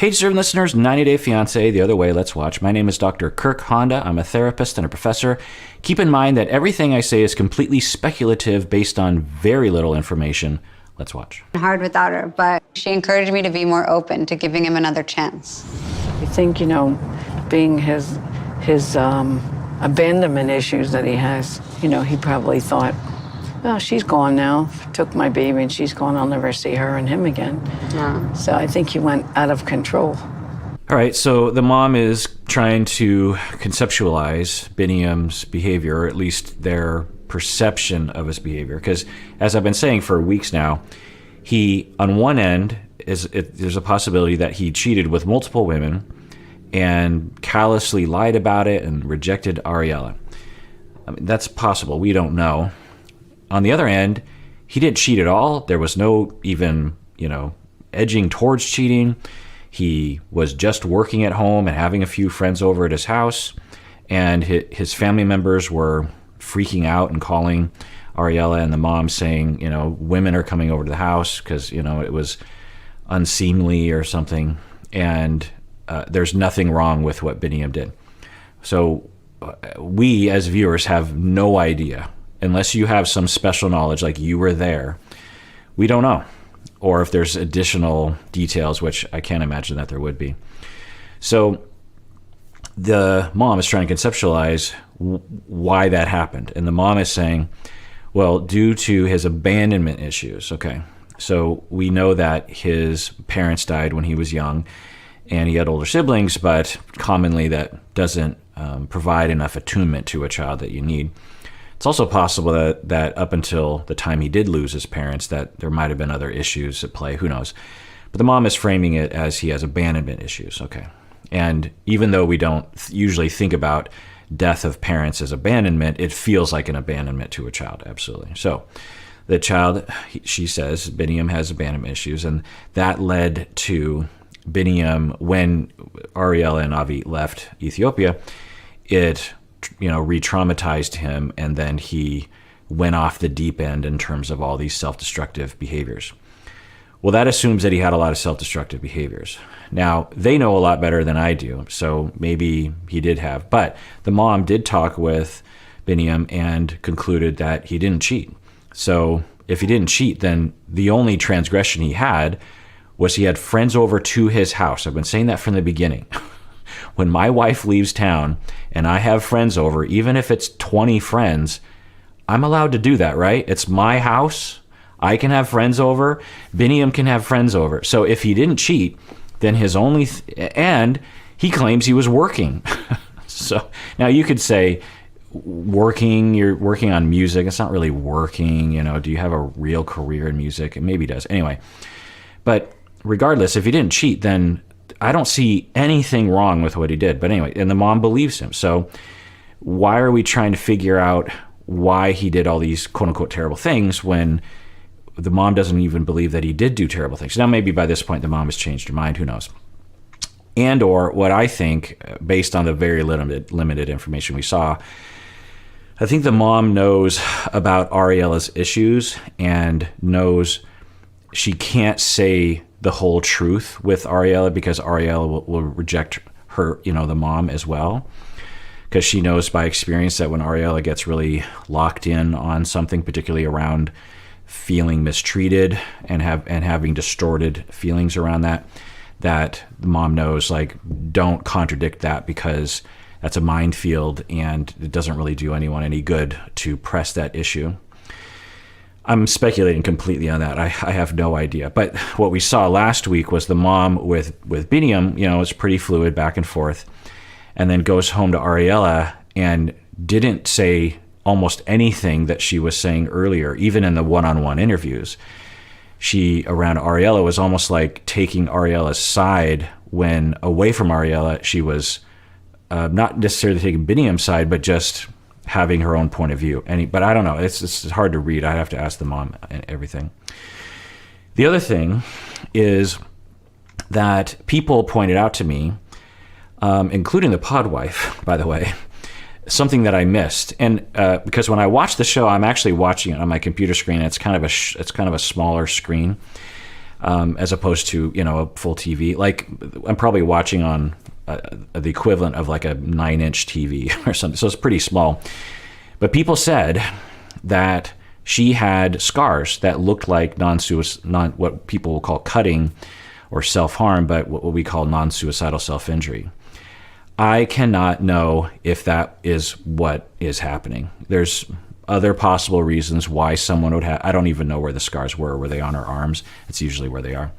Hey, deserving listeners, 90 Day Fiancé, The Other Way, Let's Watch. My name is Dr. Kirk Honda. I'm a therapist and a professor. Keep in mind that everything I say is completely speculative based on very little information. Let's watch. Hard without her, but she encouraged me to be more open to giving him another chance. I think, being his abandonment issues that he has, he probably thought, oh, she's gone now. Took my baby and she's gone. I'll never see her and him again. Yeah. So I think he went out of control. All right, so the mom is trying to conceptualize Biniyam's behavior, or at least their perception of his behavior. Because as I've been saying for weeks now, he, on one end, there's a possibility that he cheated with multiple women and callously lied about it and rejected Ariela. I mean, that's possible. We don't know. On the other end, he didn't cheat at all. There was no even, edging towards cheating. He was just working at home and having a few friends over at his house. And his family members were freaking out and calling Ariela and the mom saying, women are coming over to the house because, it was unseemly or something. And there's nothing wrong with what Biniyam did. So we as viewers have no idea. Unless you have some special knowledge, like you were there, we don't know. Or if there's additional details, which I can't imagine that there would be. So the mom is trying to conceptualize why that happened. And the mom is saying, well, due to his abandonment issues. Okay, so we know that his parents died when he was young, and he had older siblings, but commonly that doesn't provide enough attunement to a child that you need. It's also possible that up until the time he did lose his parents, that there might have been other issues at play. Who knows? But the mom is framing it as he has abandonment issues. Okay. And even though we don't usually think about death of parents as abandonment, it feels like an abandonment to a child. Absolutely. So the child, she says, Biniyam has abandonment issues. And that led to Biniyam, when Ariela and Avi left Ethiopia, it re-traumatized him, and then he went off the deep end in terms of all these self-destructive behaviors. Well, that assumes that he had a lot of self-destructive behaviors. Now, they know a lot better than I do, so maybe he did have. But the mom did talk with Biniyam and concluded that he didn't cheat. So if he didn't cheat, then the only transgression he had was he had friends over to his house. I've been saying that from the beginning. When my wife leaves town and I have friends over, even if it's 20 friends, I'm allowed to do that, right? It's my house. I can have friends over. Biniyam can have friends over. So if he didn't cheat, then his only... and he claims he was working. So now you could say, you're working on music. It's not really working. Do you have a real career in music? It maybe does. Anyway, but regardless, if he didn't cheat, then I don't see anything wrong with what he did. But anyway, and the mom believes him. So why are we trying to figure out why he did all these quote-unquote terrible things when the mom doesn't even believe that he did do terrible things? Now, maybe by this point, the mom has changed her mind. Who knows? And or what I think, based on the very limited information we saw, I think the mom knows about Ariela's issues and knows she can't say the whole truth with Ariela because Ariela will reject her, the mom as well. Because she knows by experience that when Ariela gets really locked in on something, particularly around feeling mistreated and having distorted feelings around that the mom knows, like, don't contradict that because that's a minefield and it doesn't really do anyone any good to press that issue. I'm speculating completely on that. I have no idea. But what we saw last week was the mom with Biniyam, it's pretty fluid back and forth, and then goes home to Ariela and didn't say almost anything that she was saying earlier, even in the one-on-one interviews. She, around Ariela, was almost like taking Ariela's side when away from Ariela, she was not necessarily taking Biniyam's side, but just having her own point of view. But I don't know. It's hard to read. I have to ask the mom and everything. The other thing is that people pointed out to me, including the pod wife, by the way, something that I missed. And because when I watch the show, I'm actually watching it on my computer screen. It's kind of a smaller screen. as opposed to, a full TV. Like, I'm probably watching on the equivalent of like a 9-inch TV or something. So it's pretty small. But people said that she had scars that looked like what people will call cutting or self-harm, but what we call non-suicidal self-injury. I cannot know if that is what is happening. There's other possible reasons why someone would have, I don't even know where the scars were. Were they on her arms? It's usually where they are.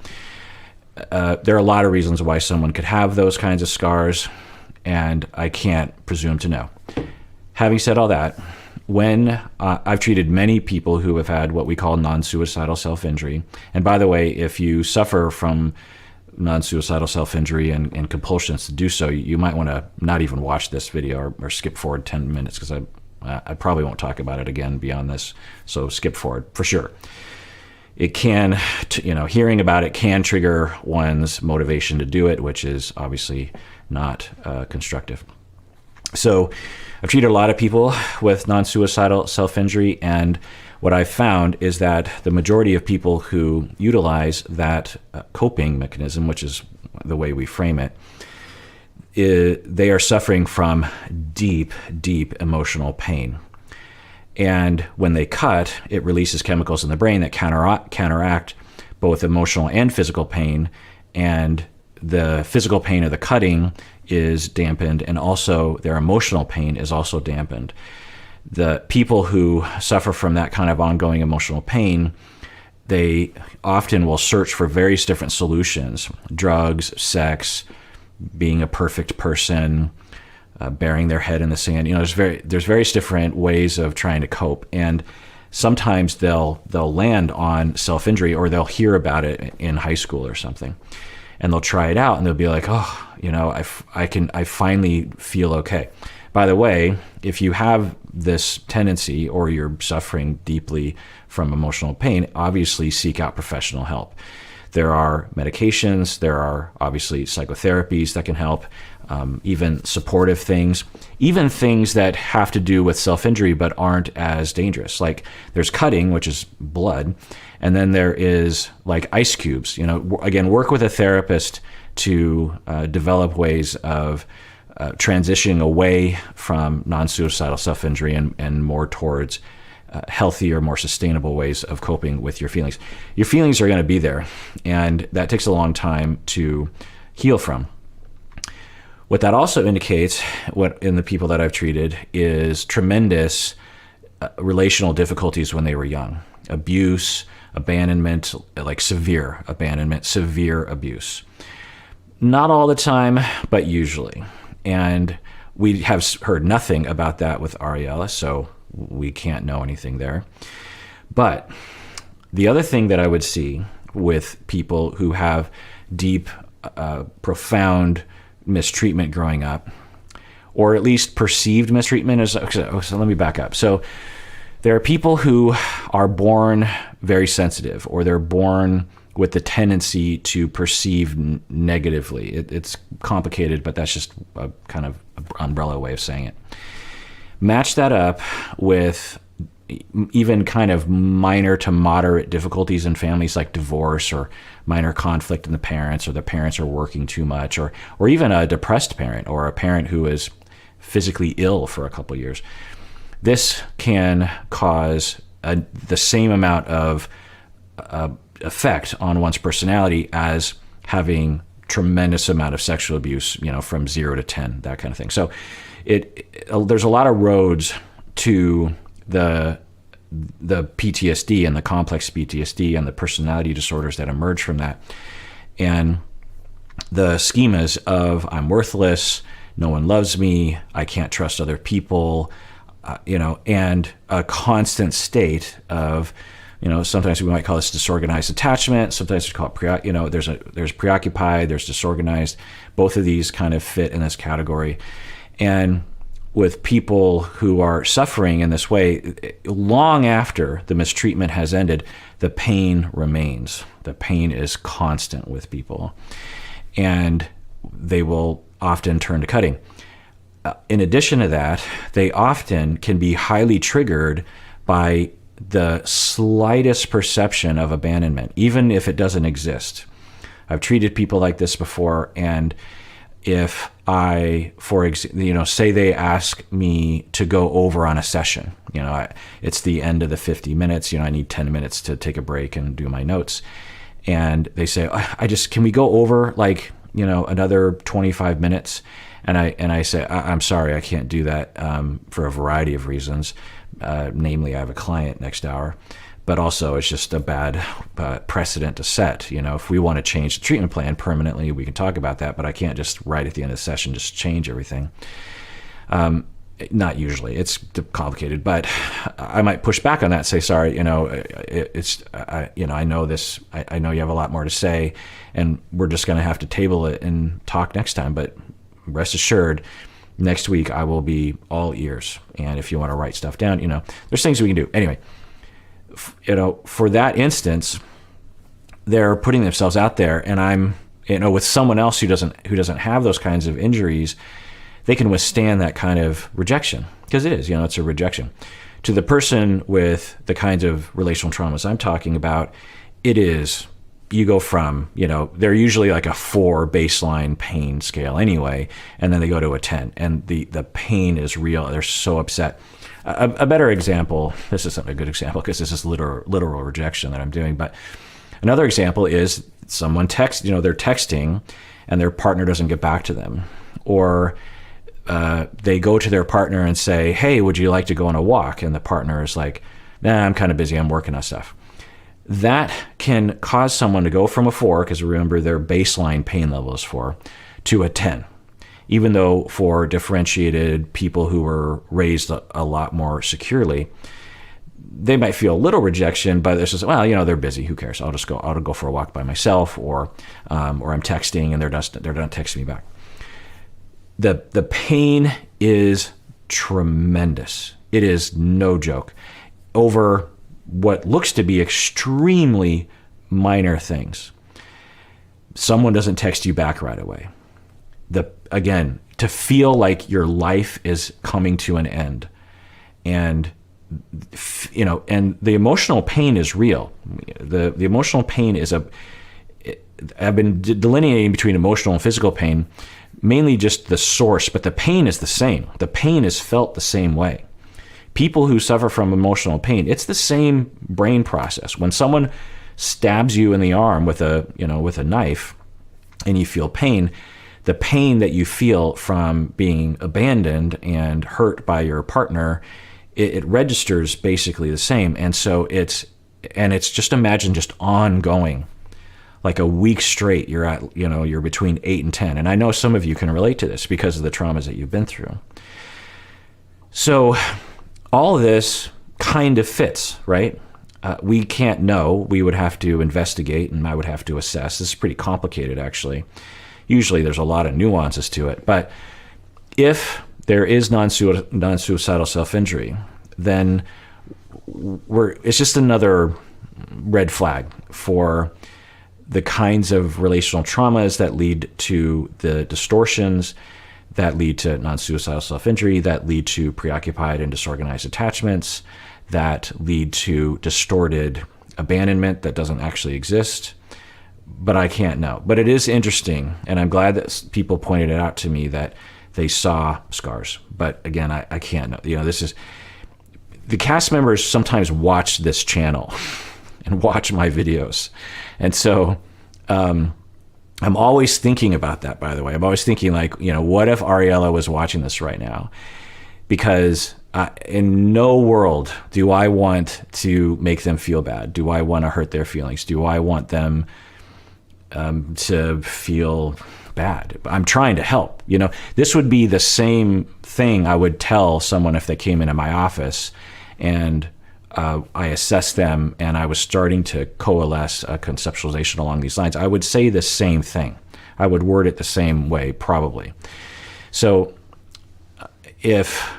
There are a lot of reasons why someone could have those kinds of scars, and I can't presume to know. Having said all that, when I've treated many people who have had what we call non-suicidal self-injury, and by the way, if you suffer from non-suicidal self-injury and compulsions to do so, you might want to not even watch this video or skip forward 10 minutes, because I probably won't talk about it again beyond this, so skip forward for sure. It can, hearing about it can trigger one's motivation to do it, which is obviously not constructive. So I've treated a lot of people with non-suicidal self-injury, and what I've found is that the majority of people who utilize that coping mechanism, which is the way we frame it, they are suffering from deep, deep emotional pain. And when they cut, it releases chemicals in the brain that counteract both emotional and physical pain. And the physical pain of the cutting is dampened, and also their emotional pain is also dampened. The people who suffer from that kind of ongoing emotional pain, they often will search for various different solutions: drugs, sex, being a perfect person, burying their head in the sand. There's various different ways of trying to cope, and sometimes they'll land on self-injury, or they'll hear about it in high school or something, and they'll try it out, and they'll be like, oh, I finally feel okay. By the way, if you have this tendency, or you're suffering deeply from emotional pain, obviously seek out professional help. There are medications, there are obviously psychotherapies that can help, even supportive things, even things that have to do with self-injury but aren't as dangerous. Like, there's cutting, which is blood, and then there is like ice cubes. Again, work with a therapist to develop ways of transitioning away from non-suicidal self-injury and more towards healthier, more sustainable ways of coping with your feelings. Your feelings are going to be there, and that takes a long time to heal from. What that also indicates, what in the people that I've treated, is tremendous relational difficulties when they were young. Abuse, abandonment, like severe abandonment, severe abuse. Not all the time, but usually. And we have heard nothing about that with Ariela, so we can't know anything there. But the other thing that I would see with people who have deep, profound mistreatment growing up, or at least perceived mistreatment, so let me back up. So there are people who are born very sensitive, or they're born with the tendency to perceive negatively. It's complicated, but that's just a kind of umbrella way of saying it. Match that up with even kind of minor to moderate difficulties in families, like divorce or minor conflict in the parents, or the parents are working too much, or even a depressed parent, or a parent who is physically ill for a couple years. This can cause the same amount of effect on one's personality as having tremendous amount of sexual abuse, from 0 to 10, that kind of thing. So there's a lot of roads to the PTSD and the complex PTSD and the personality disorders that emerge from that. And the schemas of I'm worthless, no one loves me, I can't trust other people, and a constant state of, sometimes we might call this disorganized attachment. Sometimes we call it there's preoccupied, there's disorganized. Both of these kind of fit in this category. And with people who are suffering in this way, long after the mistreatment has ended, the pain remains. The pain is constant with people, and they will often turn to cutting. In addition to that, they often can be highly triggered by the slightest perception of abandonment, even if it doesn't exist. I've treated people like this before, and if I, say they ask me to go over on a session, it's the end of the 50 minutes, I need 10 minutes to take a break and do my notes. And they say, can we go over another 25 minutes? And I say, I'm sorry, I can't do that for a variety of reasons. Namely, I have a client next hour, but also it's just a bad precedent to set. If we want to change the treatment plan permanently, we can talk about that, but I can't just right at the end of the session just change everything. Not usually. It's complicated, but I might push back on that. Say, sorry, I know this. I know you have a lot more to say, and we're just going to have to table it and talk next time. But rest assured, next week I will be all ears. And if you want to write stuff down, there's things we can do. Anyway, for that instance, they're putting themselves out there, and I'm, with someone else who doesn't have those kinds of injuries, they can withstand that kind of rejection, because it is, it's a rejection. To the person with the kinds of relational traumas I'm talking about, it is, you go from, they're usually like a 4 baseline pain scale anyway, and then they go to a 10, and the pain is real. They're so upset. A better example, this isn't a good example because this is literal rejection that I'm doing, but another example is someone they're texting and their partner doesn't get back to them, or they go to their partner and say, hey, would you like to go on a walk? And the partner is like, nah, I'm kind of busy. I'm working on stuff. That can cause someone to go from a 4, because remember their baseline pain level is 4, to a 10. Even though for differentiated people who were raised a lot more securely, they might feel a little rejection, but it's just, they're busy. Who cares? I'll go for a walk by myself, or I'm texting and they're not texting me back. The pain is tremendous. It is no joke over what looks to be extremely minor things. Someone doesn't text you back right away. Again, to feel like your life is coming to an end, and and the emotional pain is real. The emotional pain is I've been delineating between emotional and physical pain, mainly just the source, but the pain is the same. The pain is felt the same way. People who suffer from emotional pain, it's the same brain process. When someone stabs you in the arm with a knife and you feel pain, the pain that you feel from being abandoned and hurt by your partner, it registers basically the same. And so it's just, imagine just ongoing, like a week straight, you're between 8 and 10. And I know some of you can relate to this because of the traumas that you've been through. So all of this kind of fits, right? We can't know. We would have to investigate, and I would have to assess. This is pretty complicated, actually. Usually there's a lot of nuances to it. But if there is non-suicidal self-injury, then it's just another red flag for the kinds of relational traumas that lead to the distortions, that lead to non-suicidal self-injury, that lead to preoccupied and disorganized attachments, that lead to distorted abandonment that doesn't actually exist. But I can't know. But it is interesting, and I'm glad that people pointed it out to me that they saw scars. But again, I can't know. This is, the cast members sometimes watch this channel and watch my videos. And so I'm always thinking about that, by the way. I'm always thinking what if Ariela was watching this right now? Because in no world do I want to make them feel bad. Do I want to hurt their feelings? Do I want them to feel bad? I'm trying to help. This would be the same thing I would tell someone if they came into my office and I assessed them and I was starting to coalesce a conceptualization along these lines. I would say the same thing. I would word it the same way, probably. So if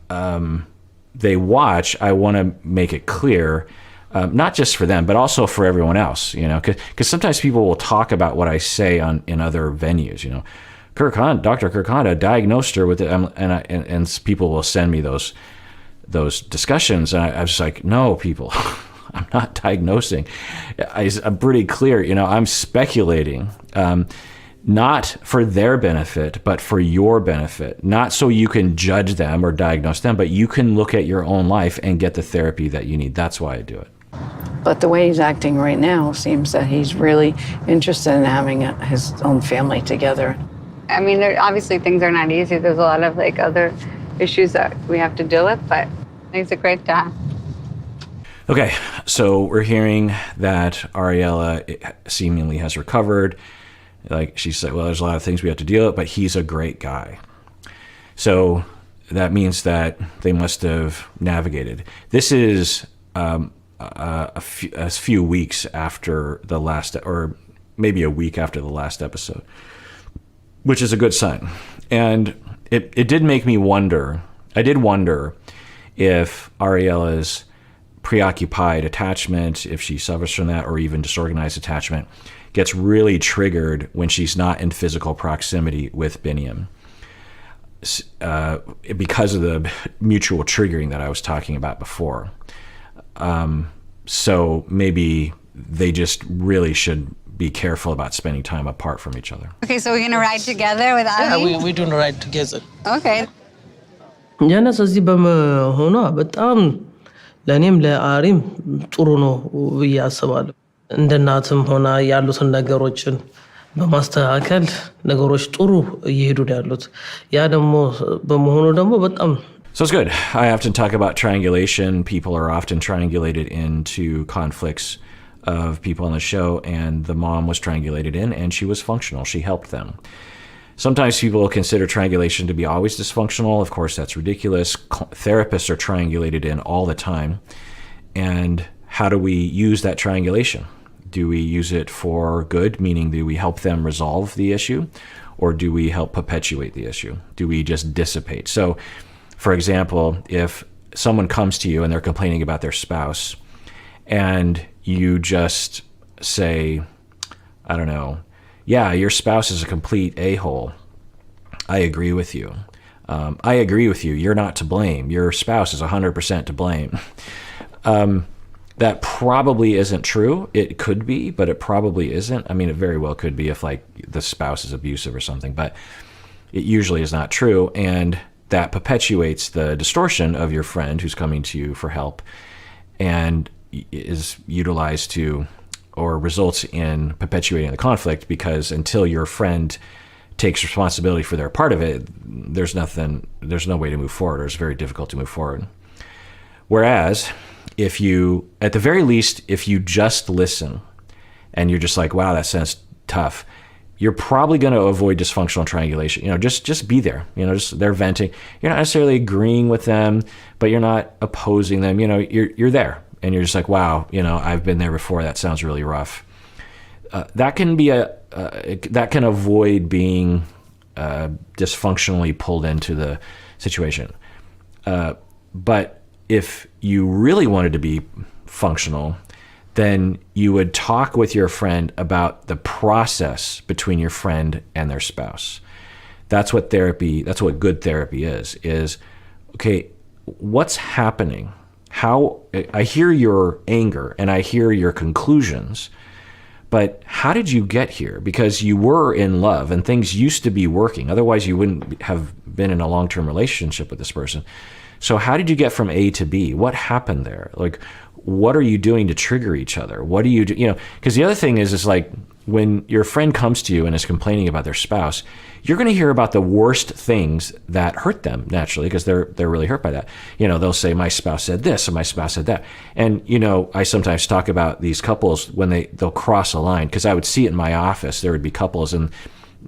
they watch, I want to make it clear, not just for them, but also for everyone else, because sometimes people will talk about what I say in other venues, Dr. Kirk Honda diagnosed her with it, and people will send me those those discussions. And I was like, no, people, I'm not diagnosing. I'm pretty clear, I'm speculating, not for their benefit, but for your benefit. Not so you can judge them or diagnose them, but you can look at your own life and get the therapy that you need. That's why I do it. But the way he's acting right now seems that he's really interested in having his own family together. I mean, obviously things are not easy. There's a lot of other issues that we have to deal with, but he's a great dad. Okay, so we're hearing that Ariela seemingly has recovered. She said, well, there's a lot of things we have to deal with, but he's a great guy. So that means that they must have navigated. This is a few weeks after the last, or maybe a week after the last episode, which is a good sign. And it did make me wonder. I did wonder if Ariela's preoccupied attachment, if she suffers from that, or even disorganized attachment, gets really triggered when she's not in physical proximity with Biniyam, because of the mutual triggering that I was talking about before. So maybe they just really should be careful about spending time apart from each other. Okay, so we're going to ride together with Ari? Yeah, we're doing a ride together. Okay. ጀነስ እዚህ በመሆኗ በጣም ለእኔም ለአሪም ጥሩ ነው ብዬ አስባለሁ። እንደ እናትም ሆና ያሉትን ነገሮችን በማስተካከል ነገሮች ጥሩ እየሄዱ ነው ያሉት። ያ ደግሞ በመሆኑ ደግሞ በጣም So it's good. I often talk about triangulation. People are often triangulated into conflicts of people on the show, and the mom was triangulated in, and she was functional. She helped them. Sometimes people consider triangulation to be always dysfunctional. Of course, that's ridiculous. Therapists are triangulated in all the time. And how do we use that triangulation? Do we use it for good, meaning do we help them resolve the issue, or do we help perpetuate the issue? Do we just dissipate? So, for example, if someone comes to you and they're complaining about their spouse, and you just say, I don't know, yeah, your spouse is a complete a-hole. I agree with you. I agree with you. You're not to blame. Your spouse is 100% to blame. That probably isn't true. It could be, but it probably isn't. I mean, it very well could be if the spouse is abusive or something, but it usually is not true. And that perpetuates the distortion of your friend who's coming to you for help and is utilized to, or results in perpetuating the conflict, because until your friend takes responsibility for their part of it, there's no way to move forward, or it's very difficult to move forward. Whereas if you, at the very least, if you just listen and you're just like, wow, that sounds tough, you're probably going to avoid dysfunctional triangulation. Just be there. Just they're venting. You're not necessarily agreeing with them, but you're not opposing them. You're there, and you're just like, wow, I've been there before. That sounds really rough. That can be that can avoid being dysfunctionally pulled into the situation. But if you really wanted to be functional, then you would talk with your friend about the process between your friend and their spouse. That's what good therapy is, okay, what's happening? How, I hear your anger and I hear your conclusions, but how did you get here? Because you were in love and things used to be working. Otherwise, you wouldn't have been in a long-term relationship with this person. So how did you get from A to B? What happened there? What are you doing to trigger each other? What do you do? Because the other thing is when your friend comes to you and is complaining about their spouse, you're going to hear about the worst things that hurt them naturally, because they're really hurt by that. They'll say, my spouse said this and my spouse said that. And, I sometimes talk about these couples when they'll cross a line, because I would see it in my office. There would be couples, and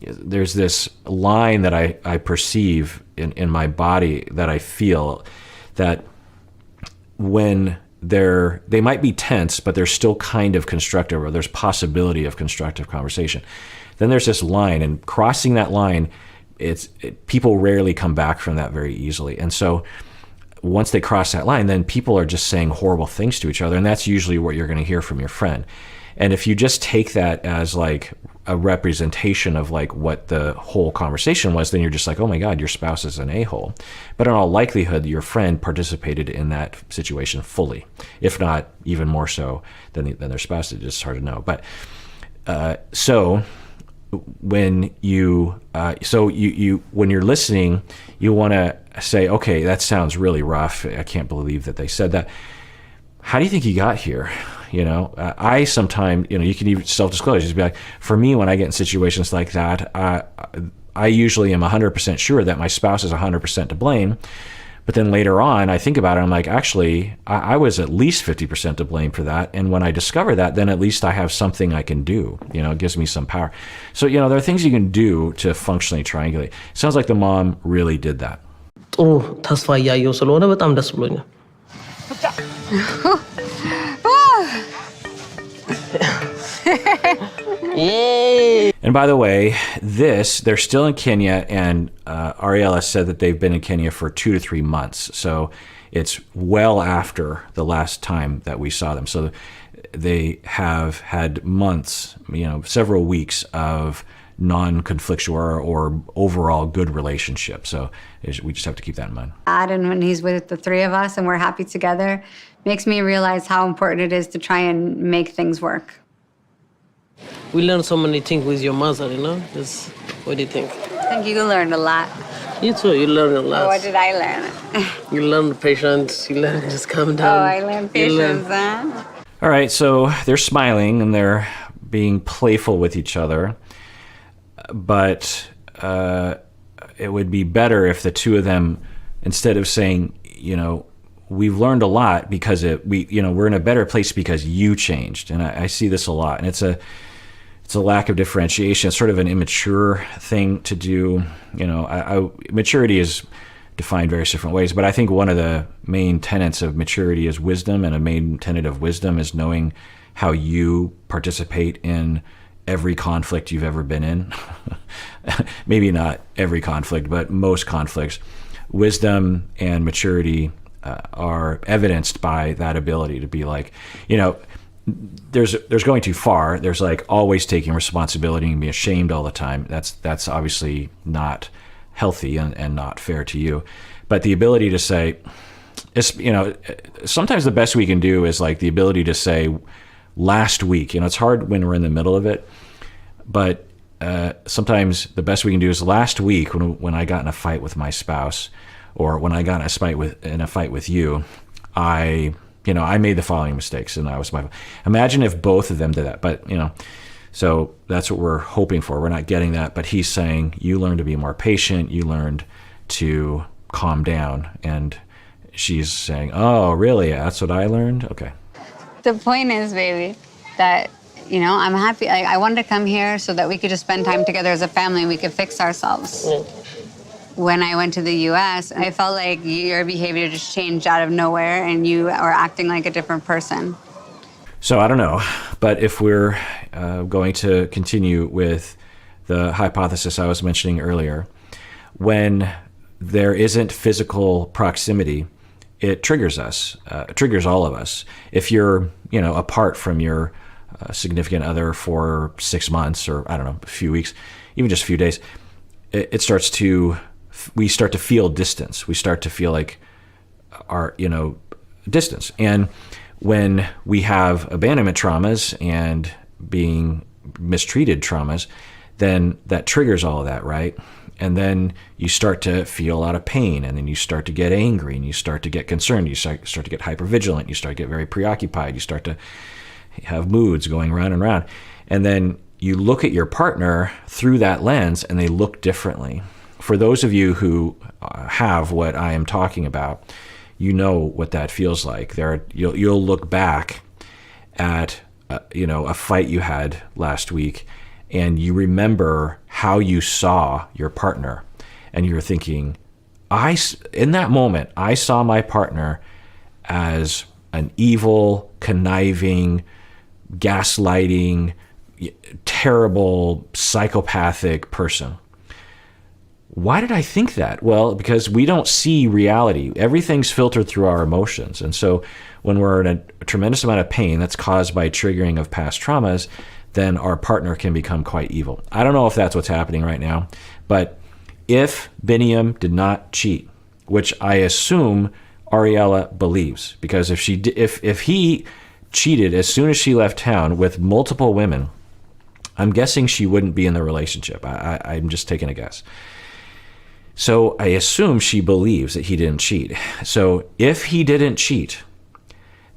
there's this line that I perceive in my body, that I feel that when they might be tense, but they're still kind of constructive, or there's possibility of constructive conversation. Then there's this line, and crossing that line, people rarely come back from that very easily. And so once they cross that line, then people are just saying horrible things to each other, and that's usually what you're going to hear from your friend. And if you just take that as like a representation of like what the whole conversation was, then you're just like, oh my God, your spouse is an a-hole. But in all likelihood, your friend participated in that situation fully, if not even more so than their spouse did. It's just hard to know. But so when you when you're listening, you want to say, okay, that sounds really rough. I can't believe that they said that. How do you think you got here? I sometimes, you can even self-disclose. Just be like, for me, when I get in situations like that, I usually am 100% sure that my spouse is 100% to blame. But then later on, I think about it, I'm like, actually, I was at least 50% to blame for that. And when I discover that, then at least I have something I can do. It gives me some power. So, there are things you can do to functionally triangulate. Sounds like the mom really did that. ጥሩ ተስፋ እያየሁ ስለሆነ በጣም ደስ ብሎኛል። And by the way, they're still in Kenya, and Ariela said that they've been in Kenya for 2 to 3 months. So it's well after the last time that we saw them. So they have had months, several weeks of non-conflictual or overall good relationship. So we just have to keep that in mind. And when he's with the three of us and we're happy together, makes me realize how important it is to try and make things work. We learned so many things with your mother, what do you think? I think you learned a lot. You too, you learned a lot. Oh, what did I learn? You learned patience, you learned just calm down. Oh, I learned patience, huh? All right, so they're smiling and they're being playful with each other. But it would be better if the two of them, instead of saying, we've learned a lot because we're in a better place because you changed. And I see this a lot. And it's a lack of differentiation. It's sort of an immature thing to do. Maturity is defined various different ways. But I think one of the main tenets of maturity is wisdom. And a main tenet of wisdom is knowing how you participate in every conflict you've ever been in. Maybe not every conflict, but most conflicts. Wisdom and maturity are evidenced by that ability to be like, there's going too far. There's like always taking responsibility and be ashamed all the time. That's obviously not healthy and not fair to you. But the ability to say, sometimes the best we can do is like the ability to say, last week, it's hard when we're in the middle of it, but sometimes the best we can do is last week when I got in a fight with my spouse, or when I got in a fight with you, I made the following mistakes, and that was my fault. Imagine if both of them did that, but so that's what we're hoping for. We're not getting that, but he's saying you learned to be more patient, you learned to calm down, and she's saying, oh, really? That's what I learned? Okay. The point is, baby, that, I'm happy. I wanted to come here so that we could just spend time together as a family and we could fix ourselves. When I went to the U.S., I felt like your behavior just changed out of nowhere and you are acting like a different person. So I don't know, but if we're going to continue with the hypothesis I was mentioning earlier, when there isn't physical proximity, it triggers us, triggers all of us. If you're, apart from your significant other for 6 months or, I don't know, a few weeks, even just a few days, we start to feel distance. We start to feel like our, distance. And when we have abandonment traumas and being mistreated traumas, then that triggers all of that, right? And then you start to feel a lot of pain, and then you start to get angry, and you start to get concerned, you start to get hypervigilant, you start to get very preoccupied, you start to have moods going round and round. And then you look at your partner through that lens, and they look differently. For those of you who have what I am talking about, you know what that feels like. You'll look back at a fight you had last week, and you remember how you saw your partner, and you're thinking, in that moment, I saw my partner as an evil, conniving, gaslighting, terrible, psychopathic person. why did I think that? Well, because we don't see reality. Everything's filtered through our emotions. And so when we're in a tremendous amount of pain that's caused by triggering of past traumas, then our partner can become quite evil. I don't know if that's what's happening right now, but if Biniyam did not cheat, which I assume Ariela believes, because if he cheated as soon as she left town with multiple women, I'm guessing she wouldn't be in the relationship. I'm just taking a guess. So I assume she believes that he didn't cheat. So if he didn't cheat,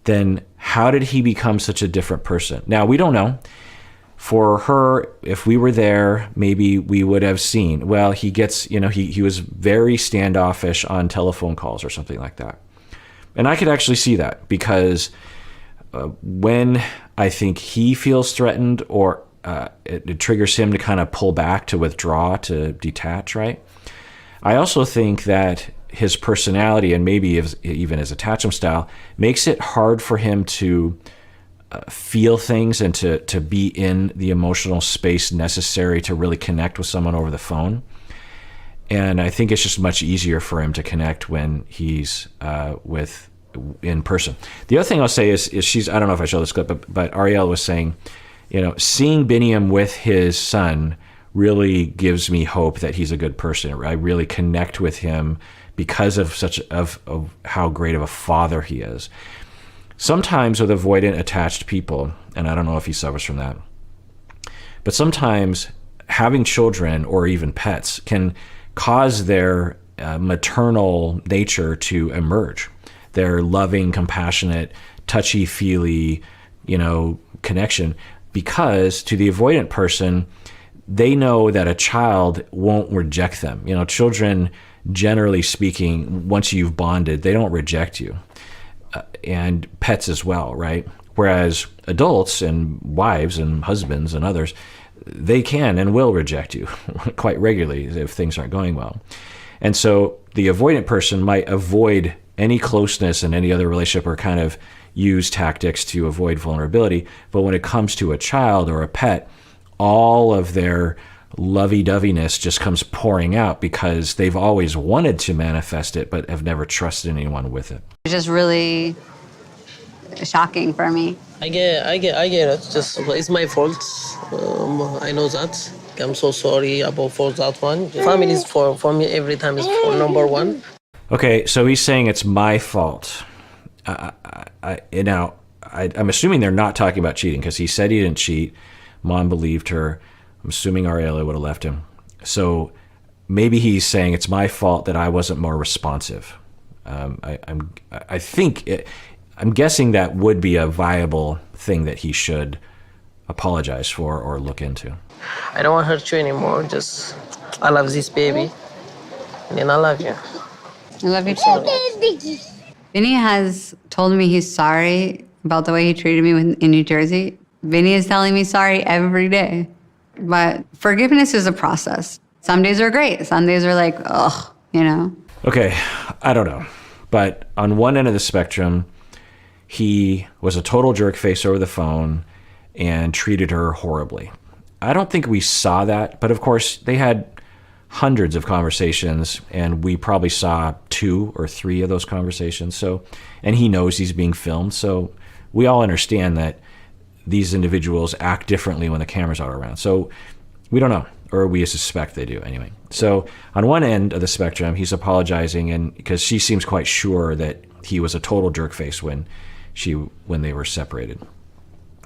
then how did he become such a different person? Now, we don't know. For her, if we were there, maybe we would have seen, well, he was very standoffish on telephone calls or something like that. And I could actually see that, because when I think he feels threatened, or it triggers him to kind of pull back, to withdraw, to detach, right? I also think that his personality, and maybe even his attachment style, makes it hard for him to feel things and to be in the emotional space necessary to really connect with someone over the phone. And I think it's just much easier for him to connect when he's in person. The other thing I'll say is I don't know if I showed this clip, but Ariel was saying, seeing Biniyam with his son really gives me hope that he's a good person. I really connect with him because of how great of a father he is. Sometimes with avoidant attached people, and I don't know if he suffers from that, but sometimes having children or even pets can cause their maternal nature to emerge. Their loving, compassionate, touchy-feely, connection, because to the avoidant person, they know that a child won't reject them. Children, generally speaking, once you've bonded, they don't reject you. And pets as well, right? Whereas adults and wives and husbands and others, they can and will reject you quite regularly if things aren't going well. And so the avoidant person might avoid any closeness in any other relationship, or kind of use tactics to avoid vulnerability. But when it comes to a child or a pet, all of their lovey-doveyness just comes pouring out, because they've always wanted to manifest it but have never trusted anyone with it. It's just really shocking for me. I get it. Just it's my fault. I know that. I'm so sorry for that one. Family is for me every time is for number one. Okay, so he's saying it's my fault. I'm assuming they're not talking about cheating, because he said he didn't cheat. Mom believed her. I'm assuming Ariela would have left him. So maybe he's saying it's my fault that I wasn't more responsive. I'm guessing that would be a viable thing that he should apologize for or look into. I don't want to hurt you anymore. Just I love this baby, and then I love you. I love you too. Vinny has told me he's sorry about the way he treated me in New Jersey. Vinny is telling me sorry every day. But forgiveness is a process. Some days are great. Some days are like, ugh, Okay, I don't know. But on one end of the spectrum, he was a total jerk face over the phone and treated her horribly. I don't think we saw that, but of course they had hundreds of conversations, and we probably saw 2 or 3 of those conversations. So, and he knows he's being filmed, so we all understand that these individuals act differently when the cameras are around. So we don't know, or we suspect they do anyway. So on one end of the spectrum, he's apologizing, and because she seems quite sure that he was a total jerk face when they were separated,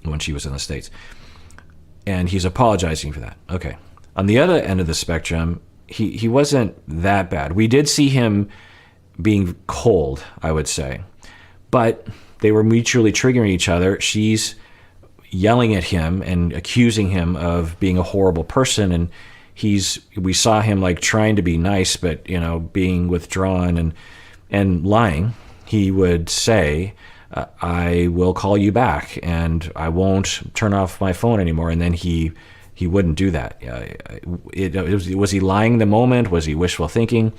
when she was in the States. And he's apologizing for that. Okay. On the other end of the spectrum, he wasn't that bad. We did see him being cold, I would say. But they were mutually triggering each other. She's yelling at him and accusing him of being a horrible person, and we saw him like trying to be nice, but being withdrawn and lying. He would say, I will call you back and I won't turn off my phone anymore, and then he wouldn't do that. Was he lying the moment? Was he wishful thinking?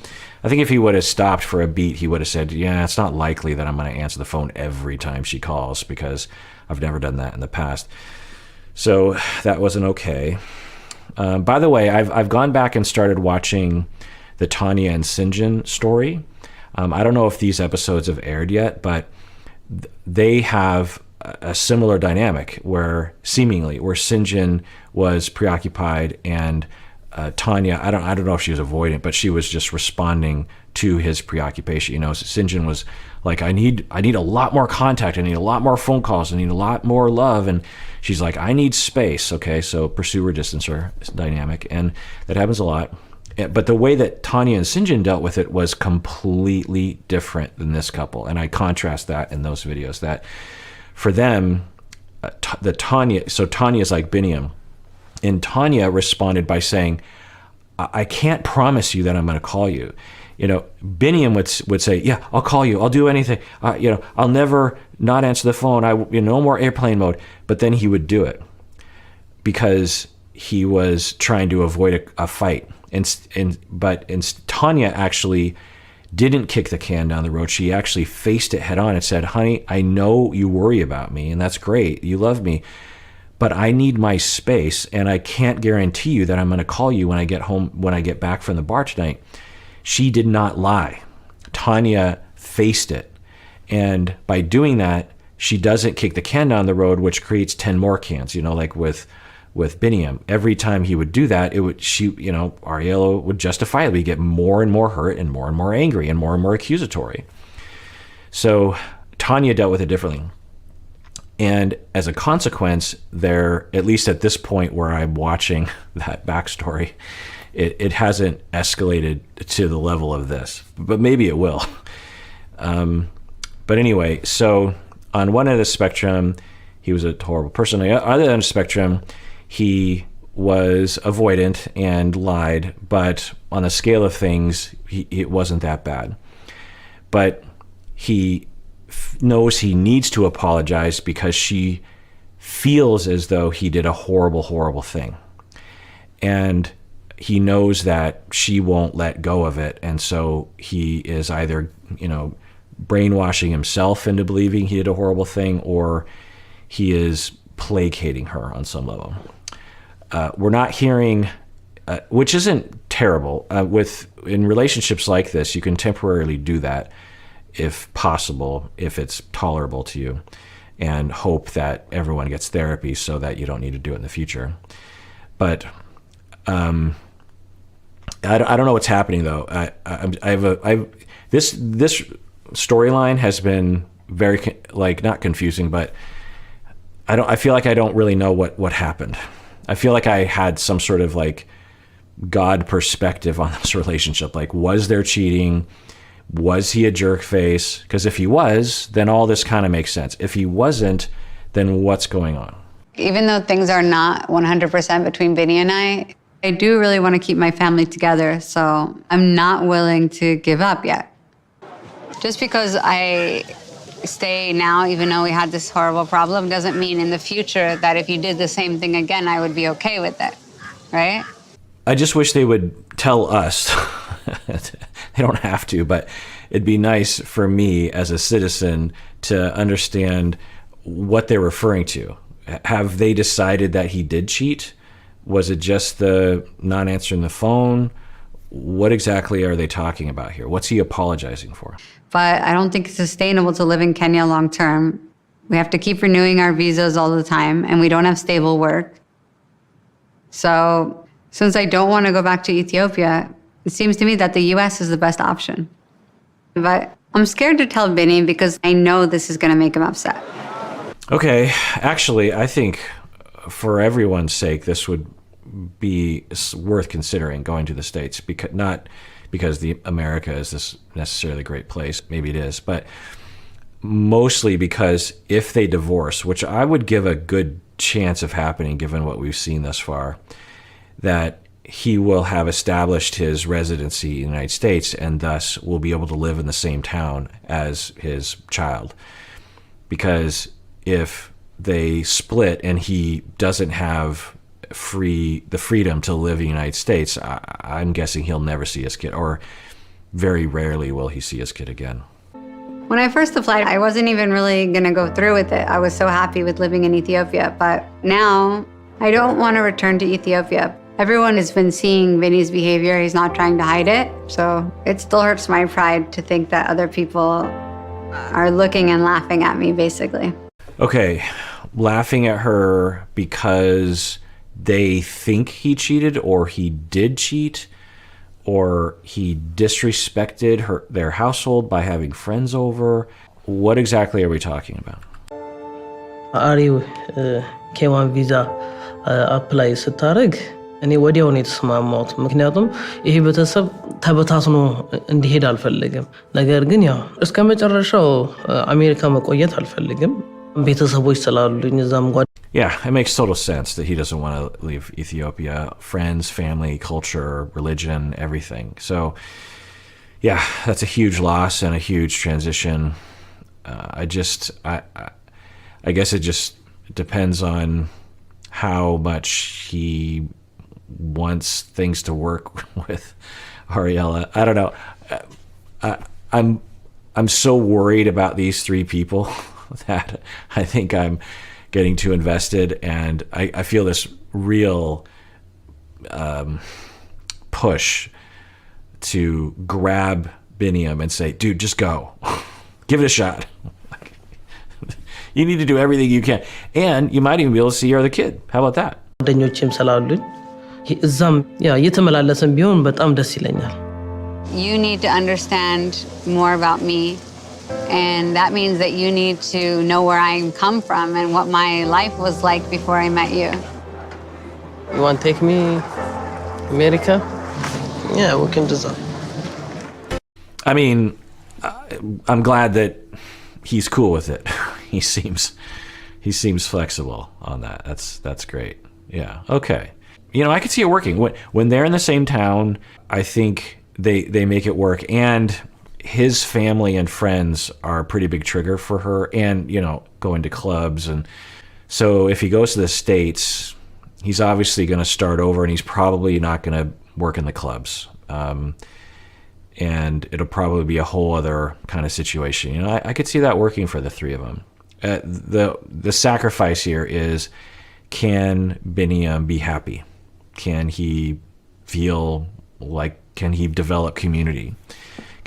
I think if he would have stopped for a beat, he would have said, yeah, it's not likely that I'm going to answer the phone every time she calls, because I've never done that in the past. So that wasn't okay. By the way, I've gone back and started watching the Tanya and Sinjin story. I don't know if these episodes have aired yet, but they have a similar dynamic where Sinjin was preoccupied and Tanya, I don't know if she was avoidant, but she was just responding to his preoccupation. You know, Sinjin was like, I need a lot more contact. I need a lot more phone calls. I need a lot more love. And she's like, I need space. Okay, so pursuer distancer dynamic, and that happens a lot. But the way that Tanya and Sinjin dealt with it was completely different than this couple, and I contrast that in those videos. That for them, Tanya is like Biniyam. And Tanya responded by saying, I can't promise you that I'm going to call you. You know, Biniyam would say, yeah, I'll call you. I'll do anything. I'll never not answer the phone. No more airplane mode. But then he would do it because he was trying to avoid a fight. But Tanya actually didn't kick the can down the road. She actually faced it head on and said, honey, I know you worry about me, and that's great. You love me. But I need my space, and I can't guarantee you that I'm going to call you when I get home, when I get back from the bar tonight. She did not lie. Tanya faced it. And by doing that, she doesn't kick the can down the road, which creates 10 more cans, like with Biniyam. Every time he would do that, Ariela would justifiably get more and more hurt and more angry and more accusatory. So Tanya dealt with it differently. And as a consequence, there, at least at this point where I'm watching that backstory, it hasn't escalated to the level of this, but maybe it will. But anyway, so on one end of the spectrum, he was a horrible person. On the other end of the spectrum, he was avoidant and lied, but on the scale of things, it wasn't that bad. But he knows he needs to apologize because she feels as though he did a horrible thing. And he knows that she won't let go of it. And so he is either, brainwashing himself into believing he did a horrible thing, or he is placating her on some level. We're not hearing, which isn't terrible. In relationships like this, you can temporarily do that if possible, if it's tolerable to you, and hope that everyone gets therapy so that you don't need to do it in the future. But I don't know what's happening though. This storyline has been very not confusing, but I feel like I don't really know what happened. I feel like I had some sort of God perspective on this relationship. Was there cheating? Was he a jerk face? Because if he was, then all this kind of makes sense. If he wasn't, then what's going on? Even though things are not 100% between Binny and I do really want to keep my family together, so I'm not willing to give up yet. Just because I stay now, even though we had this horrible problem, doesn't mean in the future that if you did the same thing again, I would be okay with it, right? I just wish they would tell us. They don't have to, but it'd be nice for me as a citizen to understand what they're referring to. Have they decided that he did cheat? Was it just the not answering the phone? What exactly are they talking about here? What's he apologizing for? But I don't think it's sustainable to live in Kenya long term. We have to keep renewing our visas all the time, and we don't have stable work. So since I don't want to go back to Ethiopia, it seems to me that the US is the best option. But I'm scared to tell Binny because I know this is going to make him upset. Okay, actually, I think for everyone's sake, this would be worth considering going to the States, because not because America is this necessarily great place, maybe it is, but mostly because if they divorce, which I would give a good chance of happening given what we've seen thus far, that he will have established his residency in the United States and thus will be able to live in the same town as his child. Because if they split and he doesn't have the freedom to live in the United States, I'm guessing he'll never see his kid, or very rarely will he see his kid again. When I first applied, I wasn't even really going to go through with it. I was so happy with living in Ethiopia. But now I don't want to return to Ethiopia. Everyone has been seeing Vinny's behavior. He's not trying to hide it. So it still hurts my pride to think that other people are looking and laughing at me, basically. Okay, laughing at her because they think he cheated or he did cheat or he disrespected their household by having friends over. What exactly are we talking about? አሪ ኬዋን ቪዛ አፕላይ ስታደርግ እኔ ወዲያው ነው የተስማማሁት። ምክንያቱም ይሄ ቤተሰብ ተበታትኖ እንዲሄድ አልፈልግም። ነገር ግን ያው እስከ መጨረሻው አሜሪካ መቆየት አልፈልግም። ቤተሰቦች ስላሉኝ እዛም ጓድ Yeah, it makes total sense that he doesn't want to leave Ethiopia. Friends, family, culture, religion, everything. So, yeah, that's a huge loss and a huge transition. I guess it just depends on how much he wants things to work with Ariela. I don't know. I'm so worried about these three people that I think I'm getting too invested, and I feel this real push to grab Biniyam and say, dude, just go. Give it a shot. You need to do everything you can. And you might even be able to see your other kid. How about that? ጓደኞችም ስላሉኝ እዛም ያ እየተመላለስን ቢሆን በጣም ደስ ይለኛል። You need to understand more about me. And that means that you need to know where I come from and what my life was like before I met you. You want to take me America? Yeah, we can do that. I mean, I'm glad that he's cool with it. He seems flexible on that. That's great. Yeah. Okay. You know, I could see it working when they're in the same town. I think they make it work, and his family and friends are a pretty big trigger for her, and you know, going to clubs. And so if he goes to the States, he's obviously going to start over, and he's probably not going to work in the clubs. And it'll probably be a whole other kind of situation. You know, I could see that working for the three of them. The sacrifice here is, can Biniyam be happy? Can he feel like, can he develop community?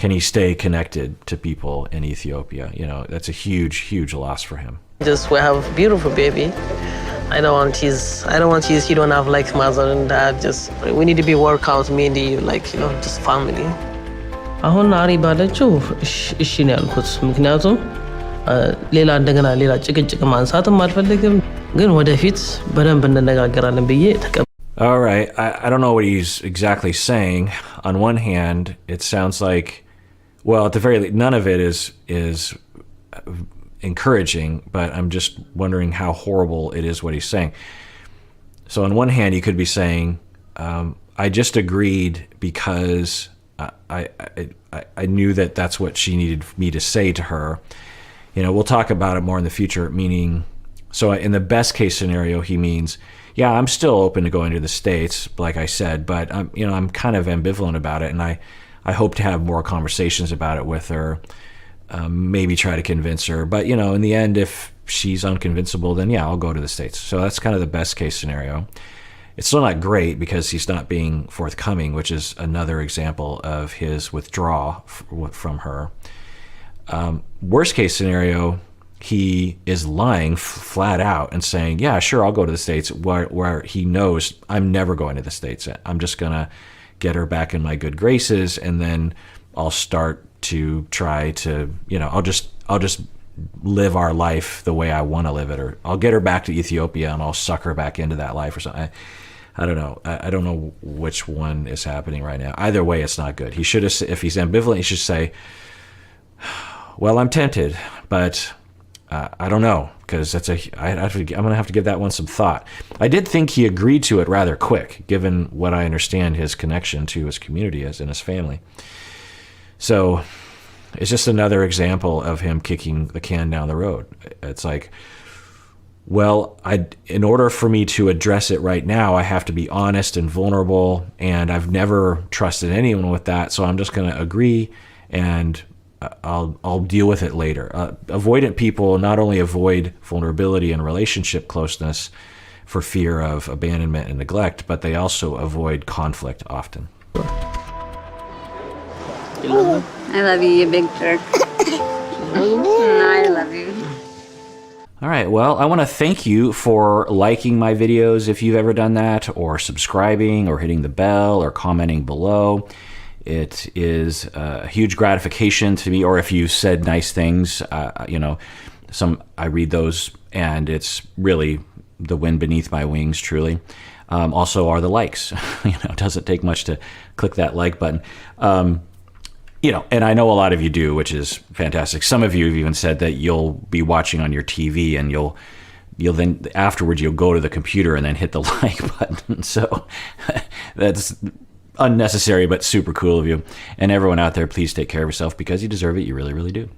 Can he stay connected to people in Ethiopia? You know, that's a huge, huge loss for him. Just we have a beautiful baby. I don't want his he don't have like mother and dad. Just we need to be work out mainly like, you know, just family. አሁን አሪ ባለችው እሺ ነው ያልኩት። ምክንያቱም ሌላ እንደገና ሌላ ጭቅጭቅ ማንሳትም አልፈልግም። ግን ወደፊት በደንብ እንነጋገራለን ብዬ ተቀበል። All right. I don't know what he's exactly saying. On one hand, it sounds like, well, at the very least, none of it is encouraging, but I'm just wondering how horrible it is what he's saying. So on one hand, he could be saying, I just agreed because I knew that that's what she needed me to say to her. You know, we'll talk about it more in the future, meaning, so in the best case scenario, he means, yeah, I'm still open to going to the States, like I said, but I'm kind of ambivalent about it, and I hope to have more conversations about it with her, maybe try to convince her. But, you know, in the end, if she's unconvincible, then yeah, I'll go to the States. So that's kind of the best case scenario. It's still not great because he's not being forthcoming, which is another example of his withdrawal from her. Worst case scenario, he is lying flat out and saying, yeah, sure, I'll go to the States, where he knows I'm never going to the States. I'm just going to get her back in my good graces, and then I'll start to try to, you know, I'll just live our life the way I want to live it, or I'll get her back to Ethiopia and I'll suck her back into that life or something. I don't know. I don't know which one is happening right now. Either way, it's not good. He should have, if he's ambivalent, he should say, well, I'm tempted, but I don't know, because I'm going to have to give that one some thought. I did think he agreed to it rather quick, given what I understand his connection to his community is and his family. So it's just another example of him kicking the can down the road. It's like, well, in order for me to address it right now, I have to be honest and vulnerable, and I've never trusted anyone with that, so I'm just going to agree, and I'll deal with it later. Avoidant people not only avoid vulnerability and relationship closeness for fear of abandonment and neglect, but they also avoid conflict often. I love you, you big jerk. I love you. All right, well, I want to thank you for liking my videos if you've ever done that, or subscribing, or hitting the bell, or commenting below. It is a huge gratification to me, or if you said nice things, you know, I read those, and it's really the wind beneath my wings, truly. Also are the likes. You know, it doesn't take much to click that like button. You know, and I know a lot of you do, which is fantastic. Some of you have even said that you'll be watching on your TV and you'll then afterwards you'll go to the computer and then hit the like button. So that's unnecessary but super cool of you. And everyone out there, please take care of yourself because you deserve it. You really, really do.